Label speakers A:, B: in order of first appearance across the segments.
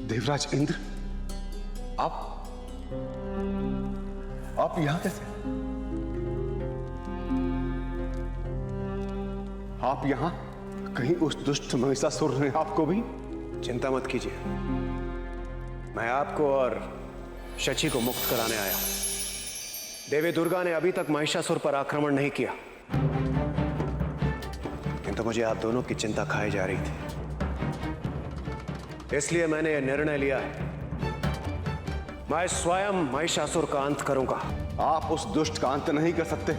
A: देवराज इंद्र, आप यहां कैसे? आप यहां? कहीं उस दुष्ट महिषासुर ने आपको भी?
B: चिंता मत कीजिए, मैं आपको और शची को मुक्त कराने आया हूं। देवी दुर्गा ने अभी तक महिषासुर पर आक्रमण नहीं किया, किंतु मुझे आप दोनों की चिंता खाई जा रही थी। इसलिए मैंने यह निर्णय लिया है, मैं स्वयं महिषासुर का अंत करूंगा।
A: आप उस दुष्ट का अंत नहीं कर सकते।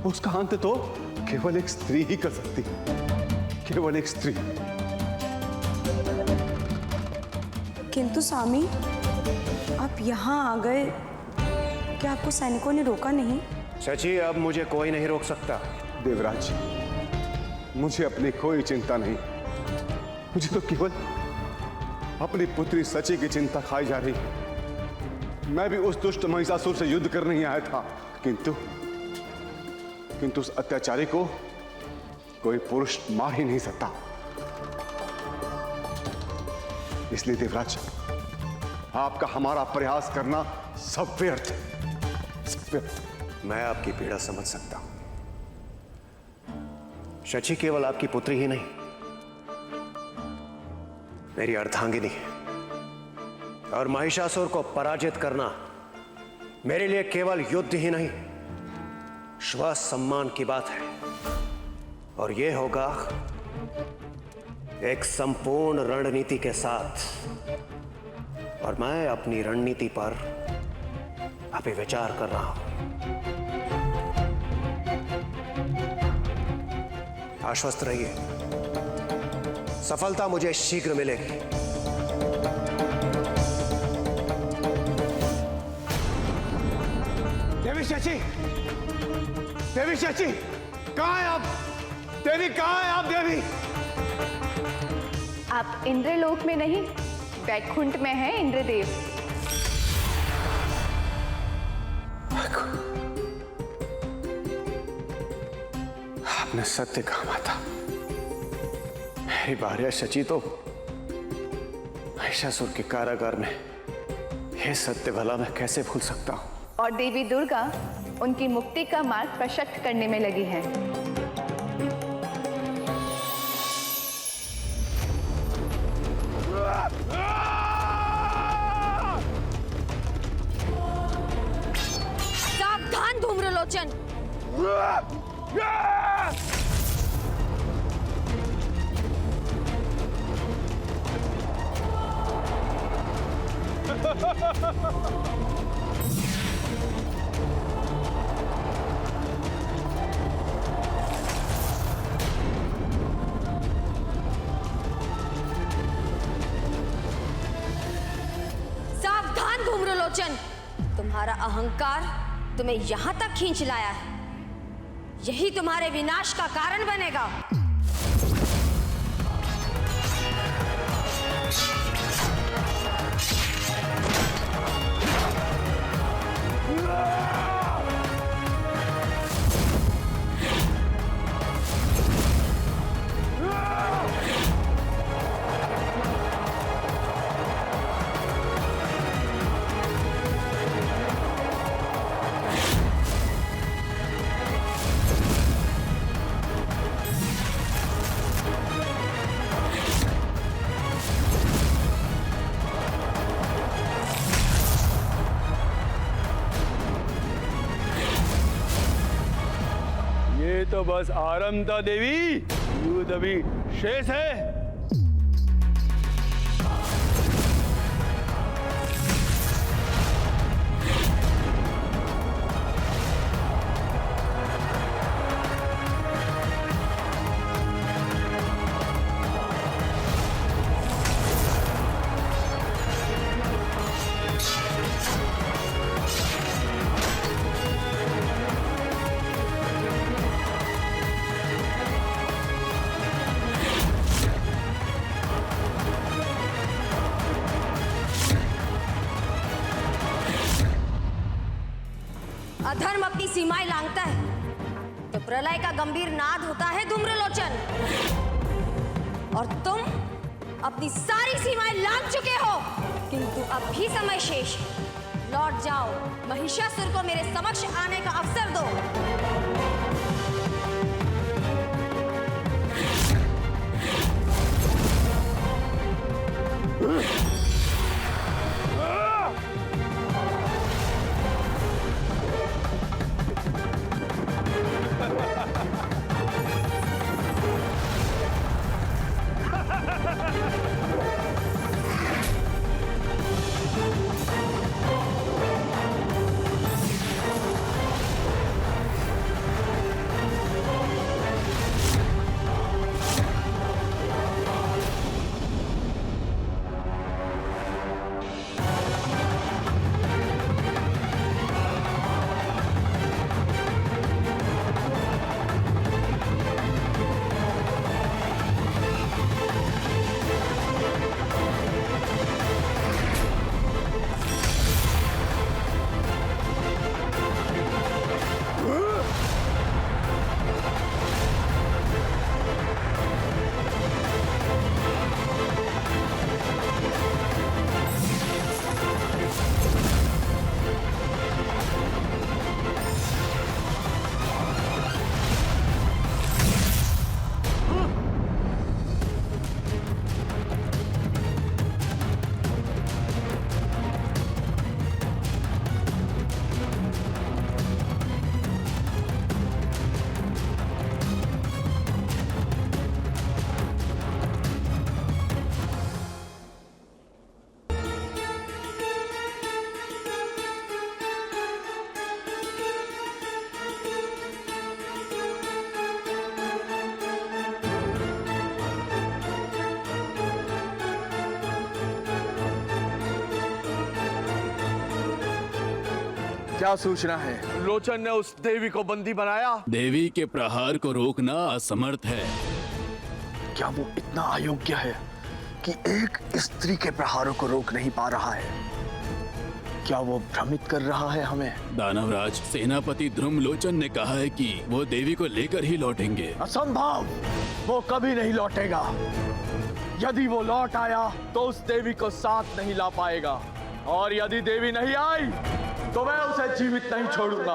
A: उसका अंत तो केवल एक स्त्री ही कर सकती, केवल एक स्त्री।
C: किंतु स्वामी, आप यहाँ आ गए, क्या आपको सैनिकों ने रोका नहीं?
B: शची, अब मुझे कोई नहीं रोक सकता।
A: देवराज, मुझे अपनी कोई चिंता नहीं, मुझे तो केवल अपनी पुत्री सची की चिंता खाई जा रही। मैं भी उस दुष्ट महिषासुर से युद्ध करने ही आया था, किंतु उस अत्याचारी को कोई पुरुष मार ही नहीं सकता। इसलिए देवराज, आपका हमारा प्रयास करना सब व्यर्थ है, सब व्यर्थ।
B: मैं आपकी पीड़ा समझ सकता हूं। शची केवल आपकी पुत्री ही नहीं, मेरी अर्धांगिनी है, और महिषासुर को पराजित करना मेरे लिए केवल युद्ध ही नहीं, स्व सम्मान की बात है। और यह होगा एक संपूर्ण रणनीति के साथ, और मैं अपनी रणनीति पर अभी विचार कर रहा हूं। आश्वस्त रहिए, सफलता मुझे शीघ्र मिलेगी।
A: देवी शची, देवी शची, कहां है आप? देवी कहां है आप? देवी,
D: आप इंद्रलोक में नहीं, वैकुंठ में हैं इंद्रदेव।
B: आपने सत्य कहा माता। मेरी भार्या शची तो महिषासुर के कारागार में, यह सत्य भला मैं कैसे भूल सकता हूं?
D: और देवी दुर्गा उनकी मुक्ति का मार्ग प्रशस्त करने में लगी है।
E: सावधान धूम्रलोचन! सावधान धूम्रलोचन! तुम्हारा अहंकार तुम्हें यहां तक खींच लाया है, यही तुम्हारे विनाश का कारण बनेगा।
F: ये तो बस आरंभ था देवी, युद्ध अभी शेष है।
E: अधर्म अपनी सीमाएं लांघता है तो प्रलय का गंभीर नाद होता है धूम्रलोचन। और तुम अपनी सारी सीमाएं लांघ चुके हो, किंतु अब भी समय शेष है। लौट जाओ, महिषासुर को मेरे समक्ष आने का अवसर दो।
G: क्या सूचना है?
F: लोचन ने उस देवी को बंदी बनाया।
H: देवी के प्रहार को रोकना असमर्थ है।
G: क्या वो इतना अयोग्य है कि एक स्त्री के प्रहारों को रोक नहीं पा रहा है? क्या वो भ्रमित कर रहा है हमें?
H: दानवराज, सेनापति ध्रुमलोचन ने कहा है कि वो देवी को लेकर ही लौटेंगे।
G: असंभव, वो कभी नहीं लौटेगा। यदि वो लौट आया तो उस देवी को साथ नहीं ला पाएगा, और यदि देवी नहीं आई तो मैं उसे जीवित नहीं छोड़ूंगा।